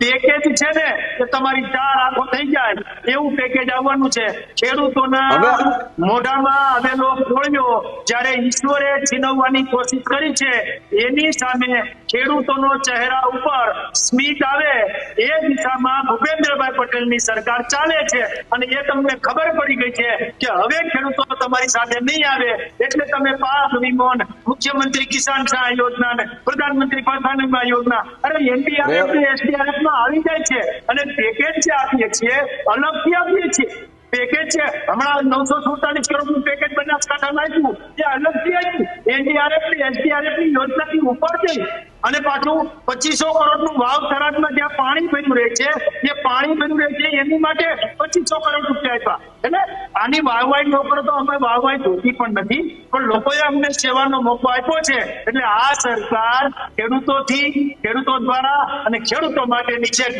Package છે ને કે તમારી 4 આંખો થઈ જાય એવું પેકેજ આવવાનું છે। ખેડૂતોના મોઢામાં આવેલો કોળિયો જ્યારે ઈશ્વરે છીનવવાની કોશિશ કરી છે એની સામે ખેડૂતોનો ચહેરા ઉપર સ્મિત આવે એ દિશામાં ભૂપેન્દ્રભાઈ પટેલની સરકાર ચાલે છે અને એ તમને ખબર પડી ગઈ છે કે હવે ખેડૂતો તમારી સાથે નહીં આવે એટલે તમે પાક વીમો, મુખ્યમંત્રી કિસાન સહાય યોજના ને પ્રધાનમંત્રી ફસલ વીમા યોજના અરે એનડીઆરએફ ને એસડીઆરએફ માં આવી જાય છે અને પેકેજ જે આપીએ છીએ અલગથી આપીએ છીએ। પેકેજ છે હમણાં 947 કરોડનું પેકેજ બનાસકાંઠામાં આપ્યું એ અલગથી આપ્યું એનડીઆરએફ ની એસડીઆરએફ ની યોજનાથી ઉપર જઈ અને પાછું 2500 કરોડનું વાવ થરાદમાં જ્યાં પાણી ભર્યું રહે છે એ પાણી ભર્યું રહે છે એની માટે 2500 કરોડ રૂપિયા આપ્યા। એટલે આની વાહવાઈ ન કરો તો અમે વાહવાઈ જોતી પણ નથી પણ લોકોએ અમને સેવાનો મોકો આપ્યો છે એટલે આ સરકાર ખેડૂતો દ્વારા અને ખેડૂતો માટેની છે।